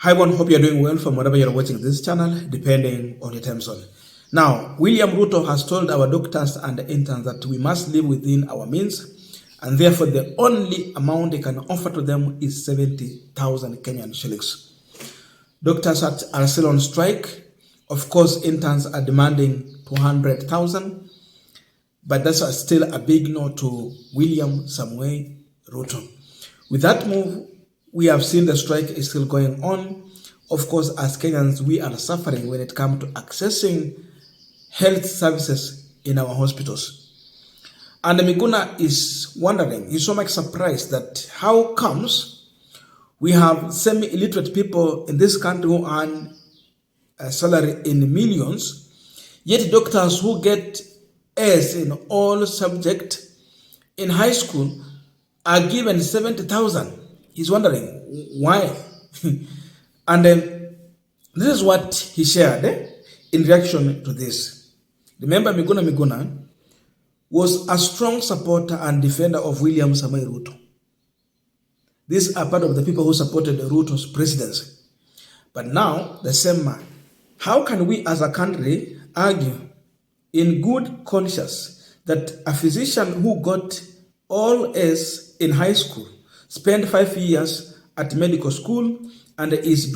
Hi everyone, hope you're doing well from wherever you're watching this channel, depending on your time zone. Now, William Ruto has told our doctors and interns that we must live within our means, and therefore the only amount they can offer to them is 70,000 Kenyan shillings. Doctors are still on strike. Of course, interns are demanding 200,000, but that's still a big no to William Samuel Ruto. With that move, we have seen the strike is still going on. Of course, as Kenyans, we are suffering when it comes to accessing health services in our hospitals. And Miguna is wondering, he's so much surprised that how comes we have semi-illiterate people in this country who earn a salary in millions, yet doctors who get A's in all subjects in high school are given 70,000. He's wondering why. And this is what he shared in reaction to this. Remember, Miguna was a strong supporter and defender of William Samoei Ruto. These are part of the people who supported Ruto's presidency. But now, the same man. How can we as a country argue in good conscience that a physician who got all A's in high school, spent 5 years at medical school, and is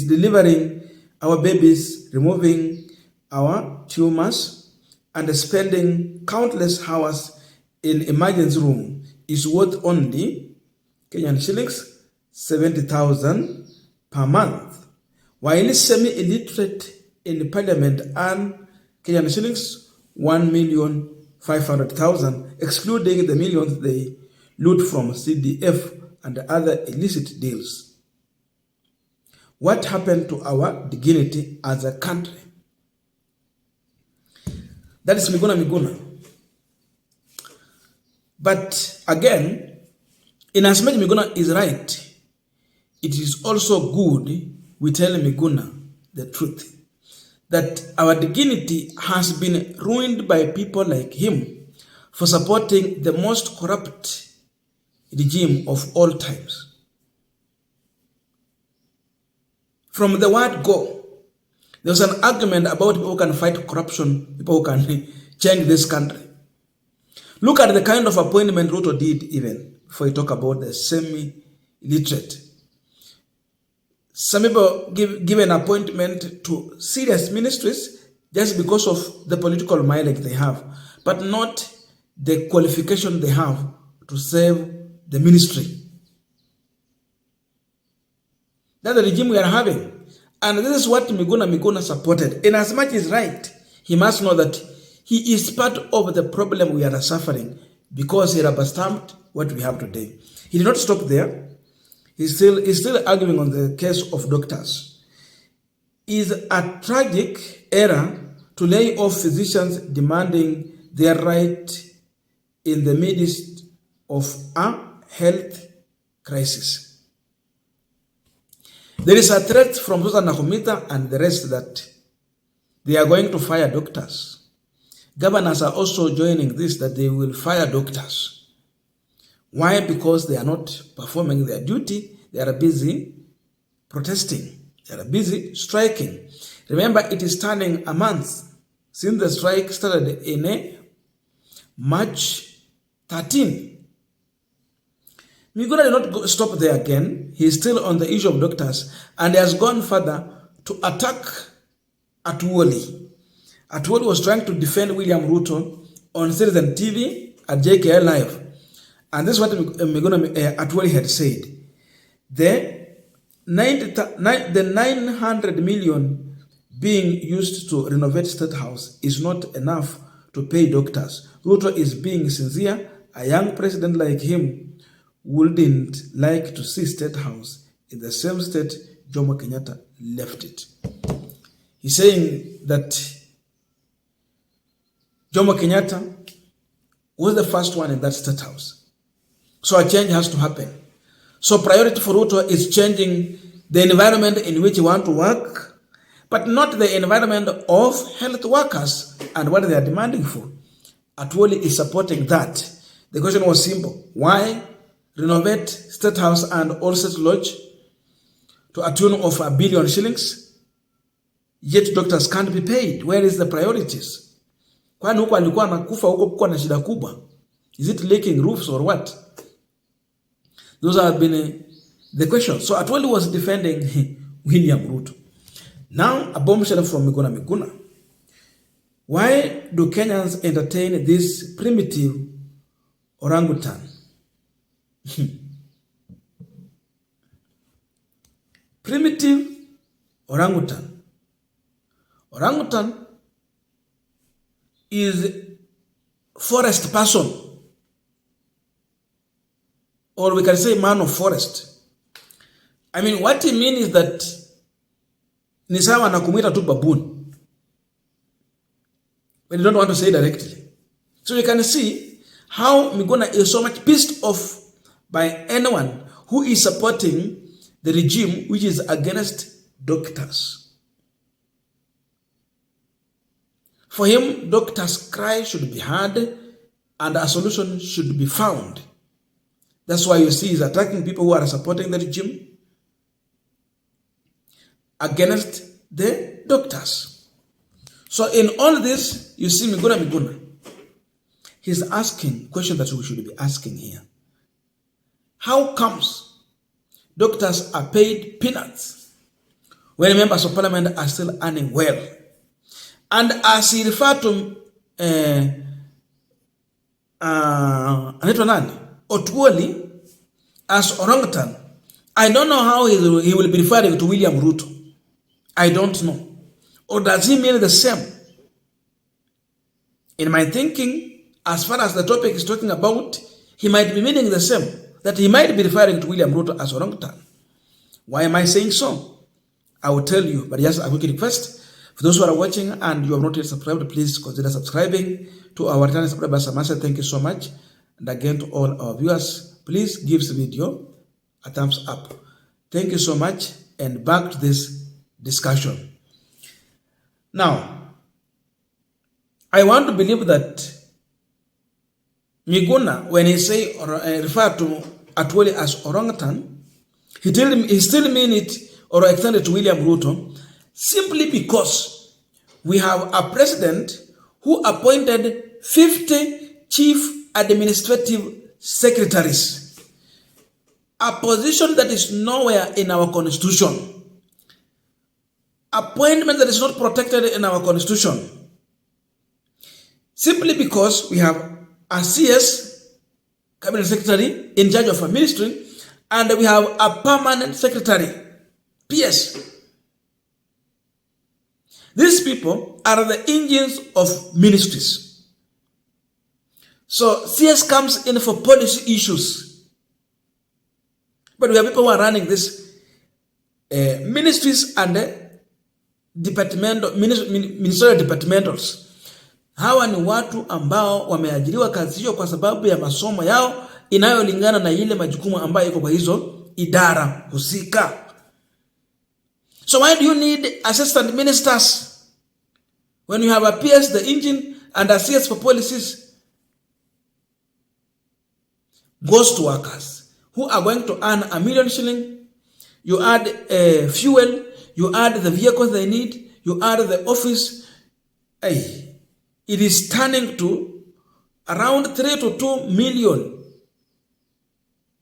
delivering our babies, removing our tumors, and spending countless hours in emergency room, is worth only Kenyan shillings 70,000 per month, while semi-illiterate in parliament earn Kenyan shillings 1,500,000, excluding the millions they loot from CDF and other illicit deals. What happened to our dignity as a country? That is Miguna. But again, in as much Miguna is right, it is also good we tell Miguna the truth, that our dignity has been ruined by people like him for supporting the most corrupt regime of all times. From the word go, there was an argument about people who can fight corruption, people who can change this country. Look at the kind of appointment Ruto did even, before you talk about the semi-literate. Some people give an appointment to serious ministries just because of the political mileage they have, but not the qualification they have to serve the ministry. That's the regime we are having. And this is what Miguna supported. In as much as right, he must know that he is part of the problem we are suffering because he rubber-stamped what we have today. He did not stop there. He's still arguing on the case of doctors. It's a tragic error to lay off physicians demanding their right in the midst of a health crisis. There is a threat from Susan Nakumita and the rest that they are going to fire doctors. Governors are also joining this, that they will fire doctors. Why? Because they are not performing their duty. They are busy protesting. They are busy striking. Remember, it is turning a month since the strike started in March 13. Miguna did not stop there again. He is still on the issue of doctors, and he has gone further to attack Atuoli. Atuoli was trying to defend William Ruto on Citizen TV at JKL Live. And this is what Atuoli had said. The 900 million being used to renovate Statehouse is not enough to pay doctors. Ruto is being sincere. A young president like him wouldn't like to see Statehouse in the same state Jomo Kenyatta left it. He's saying that Jomo Kenyatta was the first one in that Statehouse. So a change has to happen. So priority for Ruto is changing the environment in which you want to work, but not the environment of health workers and what they are demanding for. Atuoli is supporting that. The question was simple. Why renovate Statehouse and All State Lodge to a tune of 1 billion shillings, yet doctors can't be paid. Where is the priorities? Kwani huko alikuwa anakufa huko kuko na shida kubwa? Is it leaking roofs or what? Those have been the questions. So Atwoli was defending William Ruto. Now a bombshell from Miguna. Why do Kenyans entertain this primitive orangutan? Primitive orangutan. Orangutan is forest person, or we can say man of forest. I mean, what he means is that ni sawa na kumwita tu baboon when you don't want to say directly. So you can see how Miguna is so much pissed off by anyone who is supporting the regime which is against doctors. For him, doctors' cry should be heard and a solution should be found. That's why you see he's attacking people who are supporting the regime against the doctors. So in all this, you see Miguna. He's asking questions that we should be asking here. How comes doctors are paid peanuts when members of parliament are still earning well? And as he referred to Otwoli as orangutan, I don't know how he will be referring to William Ruto. I don't know. Or does he mean the same? In my thinking, as far as the topic is talking about, he might be meaning the same. That he might be referring to William Ruto as orangutan. Why am I saying so? I will tell you, but just a quick request. For those who are watching and you have not yet subscribed, please consider subscribing to our channel. Salasya, thank you so much. And again to all our viewers, please give this video a thumbs up. Thank you so much, and back to this discussion. Now, I want to believe that Miguna, when he say or refer to Atwoli as orangutan, he still mean it or extend it to William Ruto, simply because we have a president who appointed 50 chief administrative secretaries, a position that is nowhere in our constitution, appointment that is not protected in our constitution, simply because we have a CS, cabinet secretary, in charge of a ministry, and we have a permanent secretary, PS. These people are the engines of ministries. So CS comes in for policy issues. But we have people who are running these ministries and ministerial departmentals. Hawa ni watu ambao wameajiriwa kazi hiyo kwa sababu ya masomo yao inayolingana na ile majukumu ambayo iko kwa hizo idara husika. So why do you need assistant ministers when you have a PS, the engine, and a CS for policies? Ghost workers who are going to earn 1 million shilling. You add fuel, you add the vehicles they need, you add the office. Hey, it is turning to around 3 to 2 million.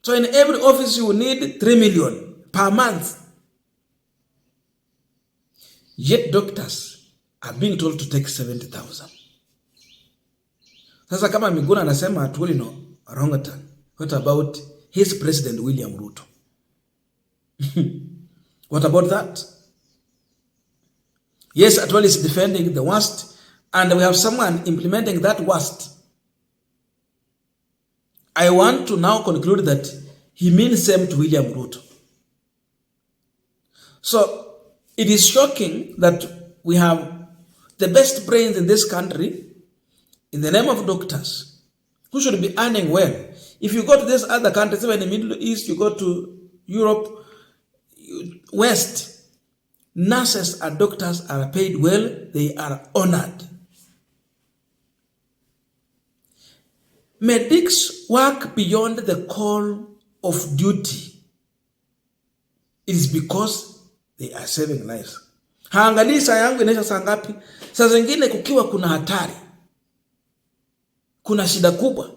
So in every office you will need 3 million per month. Yet doctors are being told to take 70,000. Sasa kama Miguna anasema Atwoli no orangutan, what about his president William Ruto? What about that? Yes, Atwoli is defending the worst, and we have someone implementing that worst. I want to now conclude that he means same to William Ruto. So it is shocking that we have the best brains in this country in the name of doctors who should be earning well. If you go to these other countries, even in the Middle East, you go to Europe, West, nurses and doctors are paid well, they are honored. Medics work beyond the call of duty. It is because they are saving lives. Haangalii saa yangu inaisha saa ngapi. Saa zingine kukiwa kuna hatari, kuna shida kubwa,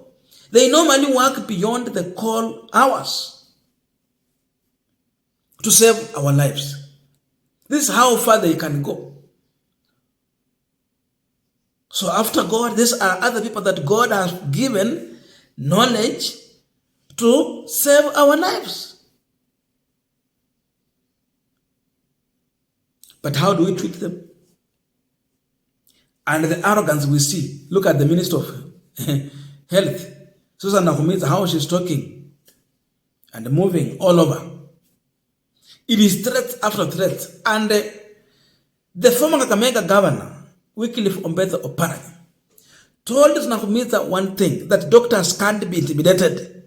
they normally work beyond the call hours to save our lives. This is how far they can go. So after God, these are other people that God has given knowledge to save our lives. But how do we treat them? And the arrogance we see. Look at the Minister of Health, Susan Nakhumicha, how she's talking and moving all over. It is threat after threat. And the former Kakamega governor, Wycliffe Ombethe Oparanya, told Nakhumicha one thing, that doctors can't be intimidated.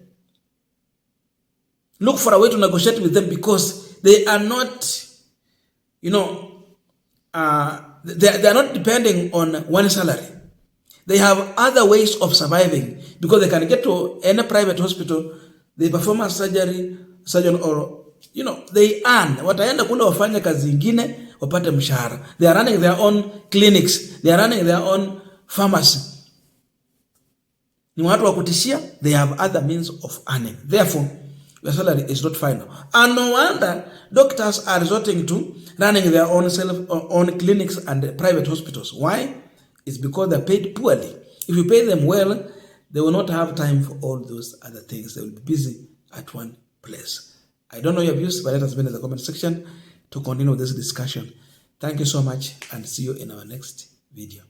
Look for a way to negotiate with them, because they are not, they are not depending on one salary. They have other ways of surviving, because they can get to any private hospital, they perform a surgeon, or, they earn. Wataenda kule wafanya kazi ingine, wapate mshahara. They are running their own clinics. They are running their own pharmacy. Ni watu wa kutishia, they have other means of earning. Therefore, your salary is not final. And no wonder doctors are resorting to running their own clinics and private hospitals. Why? It's because they're paid poorly. If you pay them well, they will not have time for all those other things. They will be busy at one place. I don't know your views, but let us know in the comment section to continue this discussion. Thank you so much, and see you in our next video.